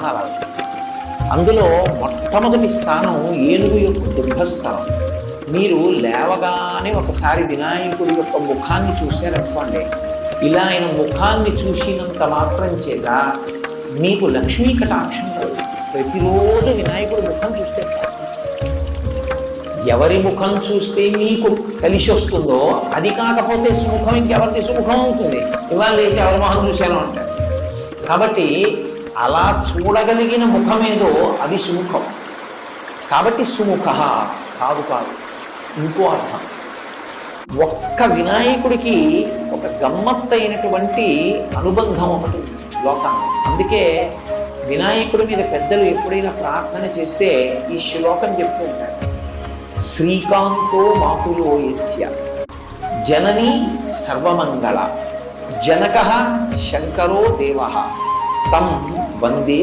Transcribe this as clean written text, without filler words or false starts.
స్థానాలు. అందులో మొట్టమొదటి స్థానం ఏనుగు యొక్క దుర్భస్థానం. మీరు లేవగానే ఒకసారి వినాయకుడి యొక్క ముఖాన్ని చూశారనుకోండి, ఇలా ఆయన ముఖాన్ని చూసినంత మాత్రం చేత మీకు లక్ష్మీ కటాక్షం కలుగుతుంది. ప్రతిరోజు వినాయకుడి ముఖం చూస్తే ఎవరి ముఖం చూస్తే మీకు కలిసి వస్తుందో అది కాకపోతే సుముఖం ఇంకెవరికి సుముఖం అవుతుంది. ఇవాళ లేచి ఎవరి మొహం చూశాను అంటారు. కాబట్టి అలా చూడగలిగిన ముఖమేదో అది సుముఖం. కాబట్టి సుముఖ కాదు కాదు, ఇంకో అర్థం. ఒక్క వినాయకుడికి ఒక గమ్మత్తైనటువంటి అనుబంధం ఒకటి లోకాన్ని. అందుకే వినాయకుడి మీద పెద్దలు ఎప్పుడైనా ప్రార్థన చేస్తే ఈ శ్లోకం చెప్తూ ఉంటారు. శ్రీకాంతో మాతులో యస్య జననీ సర్వమంగళ జనకః శంకరో దేవః తం వందే